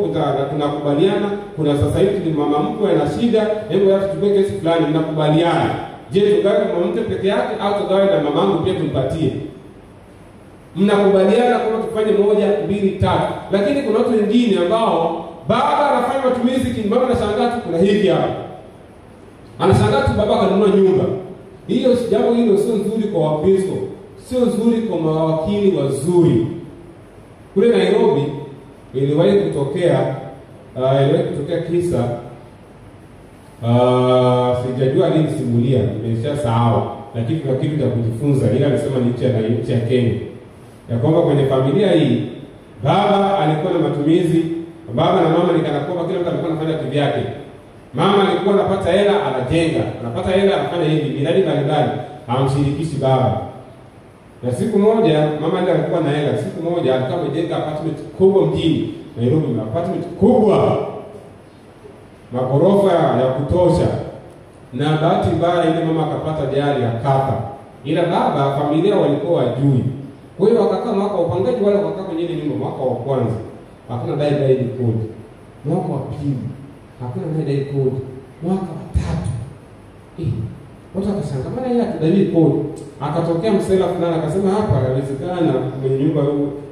tunakubaliana, kuna sasa hivi ni mama mkwe ana shida, hebu hata tuchukue kiasi fulani, mnakubaliana. Je, tugawe kwa mama mkwe peke yake au tugawe na mamangu pia tumpatie? Mnakubaliana kama tufanye 1 2 3. Lakini kuna watu wengine ambao baba anafanya matumizi baba anashangaa tu kuna hivi hapa. Anashangaa tu baba kanunua nyumba. Hiyo jambo hilo sio nzuri kwa Wakristo. Sio nzuri kwa mawakili wazuri. Kule Nairobi iliwahi kutokea kisa sijajua nini simulia, nimeshasahau, lakini kuna kitu cha kujifunza. Ila alisema ni nchi ya Kenya. Ya kwamba kwenye familia hii baba alikuwa na matumizi, baba na mama ni kana kwamba kila mtu alikuwa anafanya kitu yake. Mama alikuwa anapata hela anajenga, anapata hela anafanya hivi, miradi mbalimbali, hamshirikishi baba. Na siku moja mama ndiye alikuwa na hela, siku moja alikuwa amejenga apartment kubwa mjini Nairobi, apartment kubwa, magorofa ya kutosha. Na bahati mbaya ile mama akapata ajali akafa. Ila baba familia walikuwa wajui. Kwa hiyo wakakaa mwaka upangaji wale wakakaa kwenye ile nyumba mwaka wa kwanza. hakuna dai kodi. Mwaka wa pili hakuna dai kodi. Mwaka wa tatu watu wakashangaa, maana yeye atadai kodi. Akatokea msela fulani akasema, hapa inawezekana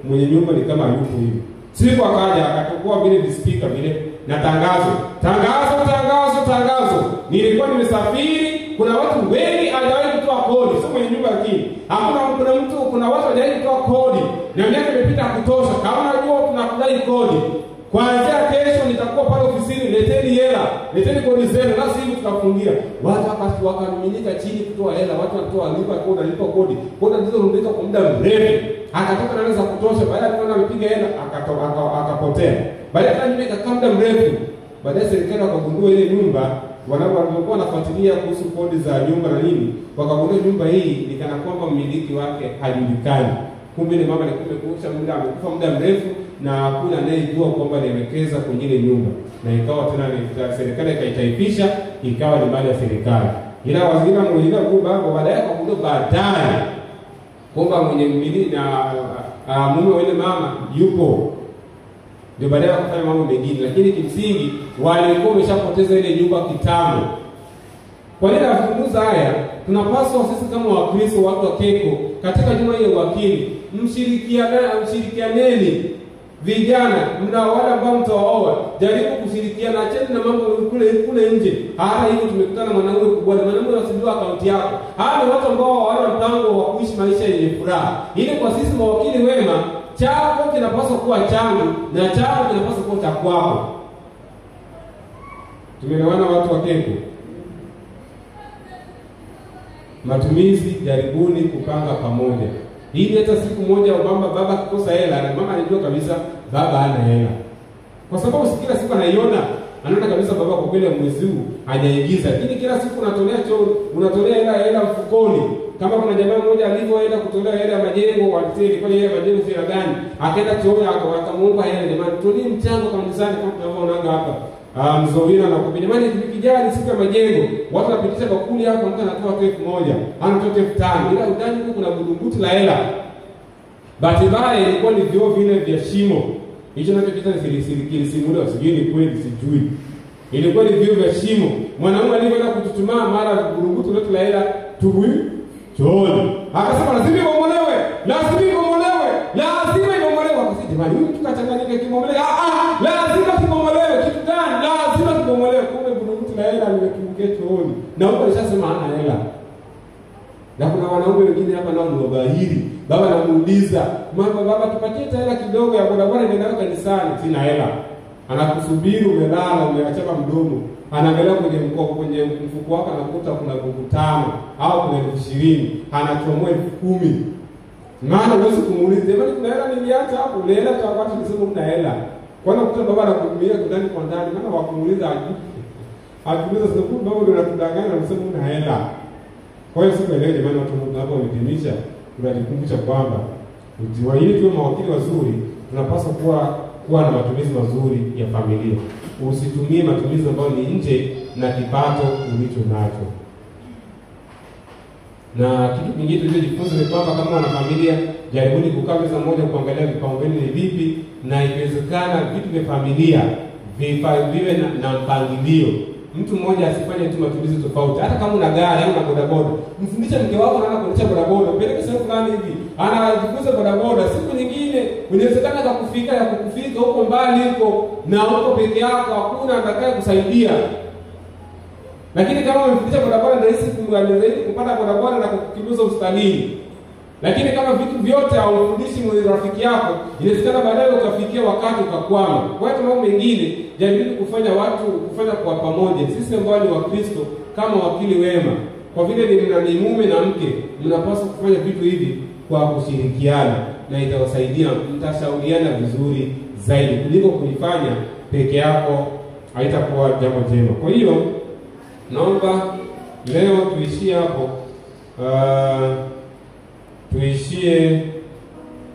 mwenye nyumba ni kama yupo hivi. Siku akaja akatokoa vile vispika vile na tangazo. Nilikuwa nimesafiri, kuna watu wengi hawajawahi kutoa kodi, sio mwenye nyumba lakini. Kuna watu hawajawahi kutoa kodi. Na miaka imepita kutosha. Kama unajua tunakudai kodi, kuanzia kesho nitakuwa pale ofisini, leteni hela, leteni kodi zenu, na sisi tutafungia. Watu wakaniminika chini kutoa hela, watu wanatoa lipa kodi. Kodi ndizo rundika kwa muda mrefu. Akatoka na za kutosha, baada ya kuona amepiga hela akapotea. Baada ya kuona kama muda mrefu, baadaye serikali wakagundua ile nyumba, wanapokuwa wanafuatilia kuhusu kodi za nyumba na nini, wakagundua nyumba hii ni kana kwamba mmiliki wake hajulikani. Kumbe ni mama alikuwa amekufa muda mrefu na hakuna anayejua kwamba aliwekeza kwenye ile nyumba. Na ikawa tena serikali ikaitaifisha, ikawa ni mali ya serikali. Ila wazira mwenyewe kwa baadaye baadaye kwamba mwenye mmiliki na mume wa ile mama yupo. Ndio baadaye wakafanya mambo mengine, lakini kimsingi walikuwa wameshapoteza ile nyumba kitambo. Kwa nini nazungumza haya? Tunapaswa sisi kama Wakristo, watu wa Keko, katika juma hili ya wakili, mshirikianeni vijana, mna wale ambao mtawaoa, jaribu kushirikiana, acheni na mambo kule nje. Hata hivyo tumekutana mwanaume kubwa, mwanaume anasindua akaunti yako. Hawa ni watu ambao hawana mpango wa kuishi maisha yenye furaha. Ili kwa sisi mawakili wema, chako kinapaswa kuwa changu na chako kinapaswa kuwa cha kwako. Tumeelewana watu wa Keko? Matumizi jaribuni kupanga pamoja. Hii hata siku moja baba akikosa hela, na mama anajua kabisa baba hana hela. Kwa sababu kila siku anaiona, anaona kabisa baba kwa kweli mwezi huu hajaingiza. Lakini kila siku unatolea hela mfukoni. Kama kuna jamaa mmoja alivyoenda kutolea hela ya majengo, waliteli kwa ile majengo sio gani, akaenda chooni akamuomba hela, jamani tulie mchango kanisani kama tunavyoona hapa. Mzowina na kwa jamani tukijali siku ya majengo, watu wanapitisha bakuli hapo, mtu anatoa 1,000, anatoa 5,000, ila ndani huko kuna budunguti la hela. Bahati mbaya ilikuwa ni vyo vile vya shimo. Hicho nacho kitu simuliwa, sijui ni kweli sijui. Ilikuwa ni vyo vya shimo. Mwanamume alipoenda kututumaa mara budunguti lote la hela tubui chooni. Akasema lazima ibomolewe. Akasema jamani huyu tukachanganyika kimomolewe. Lazima kibomolewe. Kitu gani? Lazima kibomolewe. Kumbe budunguti la hela limetumbukia chooni. Na huko alishasema hana hela. Na kuna wanaume wengine hapa nao ni wabahiri. Baba anamuuliza, "Baba tupatie hela kidogo ya bodaboda nenda kanisani." Sina hela. Anakusubiri umelala, umeachapa mdomo. Anaangalia kwenye mfuko wako anakuta kuna 5,000 au kuna 20,000, anachomoa 10,000. Maana huwezi kumuuliza, "Jamani kuna hela niliacha hapo." Unaenda tu wakati unasema una hela. Kwa nini ukuta baba anakutumia ndani kwa ndani? Maana wakumuuliza akuuliza sababu baba ndio anakudanganya na unasema una hela. Kwa hiyo siku ile jamani watu hapo wametimisha, tunajikumbusha kwamba ili tuwe mawakili wazuri, tunapaswa kuwa na matumizi mazuri ya familia. Usitumie matumizi ambayo ni nje na kipato ulicho nacho. Na kitu kingine tulichojifunza ni kwamba kama wana familia, jaribuni kukaa meza moja kuangalia vipaumbele ni vipi, na ikiwezekana vitu vya familia viwe na mpangilio. Mtu mmoja asifanye tu matumizi tofauti. Hata kama una gari au una bodaboda, mfundishe mke wako anaanza kuendesha bodaboda, peleke sehemu fulani hivi, anajifunza bodaboda. Siku nyingine inawezekana kukufika huko mbali huko na huko peke yako, hakuna atakaye kusaidia. Lakini kama umefundisha bodaboda ndio rahisi kupata bodaboda na kukimbiza ustahili. Lakini kama vitu vyote haufundishi rafiki yako, inawezekana baadaye ukafikia wakati ukakwama. Kwa hiyo mambo mengine jaribu kufanya kwa pamoja. Sisi ambao ni Wakristo kama wakili wema, kwa vile ni mume na mke, mnapaswa kufanya vitu hivi kwa kushirikiana, na itawasaidia mtashauriana vizuri zaidi kuliko kuifanya peke yako, haitakuwa jambo jema. Kwa hiyo naomba leo tuishie hapo.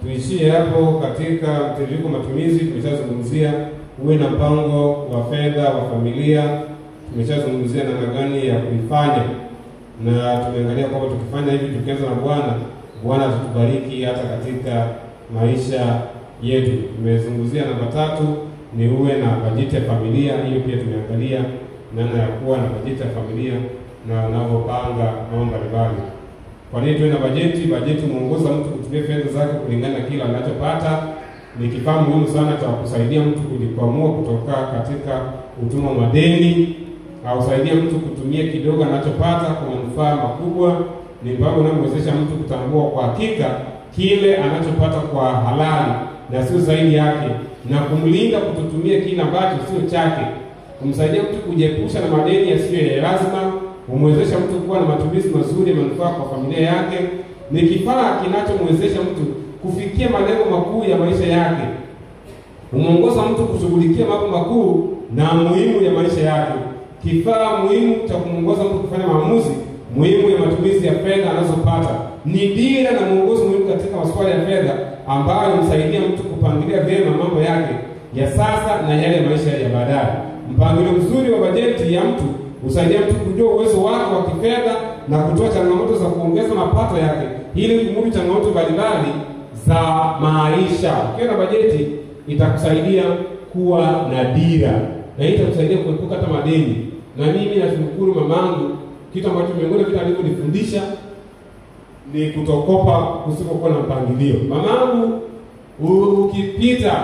Tuishie hapo katika mtiririko matumizi. Tumeshazungumzia uwe na mpango wa fedha wa familia, tumeshazungumzia namna gani ya kuifanya, na tumeangalia kwamba tukifanya hivi tukianza na Bwana atatubariki hata katika maisha yetu. Tumezungumzia namba 3 ni uwe na bajeti ya familia. Hiyo pia tumeangalia namna ya kuwa na bajeti ya familia na unavyopanga mambo mbalimbali. Kwa nini tuwe na bajeti? Bajeti muongoza mtu kutumia fedha zake kulingana na kila anachopata. Ni kifaa muhimu sana cha kusaidia mtu kujikwamua kutoka katika utumwa wa madeni, au kusaidia mtu kutumia kidogo anachopata kwa manufaa makubwa. Ni mpango unaomwezesha mtu kutambua kwa hakika kile anachopata kwa halali na sio zaidi yake, na kumlinda kutotumia kile ambacho sio chake. Kumsaidia mtu kujiepusha na madeni yasiyo ya lazima, humwezesha mtu kuwa na matumizi mazuri ya manufaa kwa familia yake. Ni kifaa kinachomwezesha mtu kufikia malengo makuu ya maisha yake. Humongoza mtu kushughulikia mambo makuu na muhimu ya maisha yake. Kifaa muhimu cha kumongoza mtu kufanya maamuzi muhimu ya matumizi ya fedha anazopata. Ni dira na mwongozo muhimu katika masuala ya fedha ambayo humsaidia mtu kupangilia vyema mambo yake ya sasa na yale maisha ya baadaye. Mpangilio mzuri wa bajeti ya mtu husaidia mtu kujua uwezo wake wa kifedha na kutoa changamoto za kuongeza mapato yake ili kumudu changamoto mbalimbali za maisha. Ukiwa na bajeti itakusaidia kuwa na dira na itakusaidia kuepuka hata madeni. Na mimi nashukuru mamangu, kitu ambacho miongoni vitu alivyonifundisha ni kutokopa kusipokuwa na mpangilio. Mamangu ukipita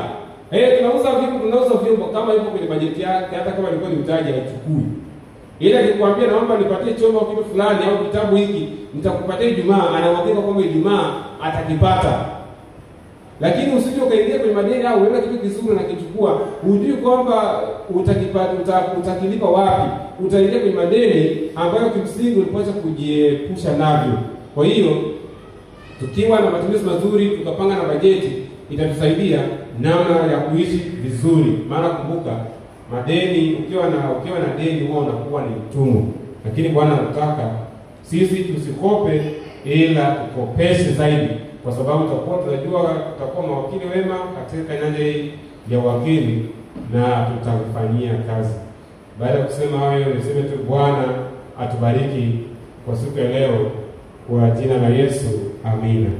tunauza vyombo kama hivyo kwenye bajeti yake, hata kama ilikuwa ni mtaji haichukui. Ile akikwambia naomba nipatie chombo kitu fulani au kitabu hiki nitakupatia Ijumaa, anawaambia kwamba Ijumaa atakipata. Lakini usije ukaingia kwenye madeni au uenda kitu kizuri na kichukua, hujui kwamba utakilipa wapi. Utaingia kwenye madeni ambayo kimsingi ulipaswa kujiepusha navyo. Kwa hiyo tukiwa na matumizi mazuri, tukapanga na bajeti, itatusaidia namna ya kuishi vizuri. Maana kumbuka, madeni ukiwa na deni huwa unakuwa ni mtumwa. Lakini Bwana anataka sisi tusikope, ila tukopeshe zaidi, kwa sababu tutakuwa mawakili wema katika nyanja hii ya wakili na tutafanyia kazi. Baada ya kusema hayo, niseme tu Bwana atubariki kwa siku ya leo, kwa jina la Yesu. Amina.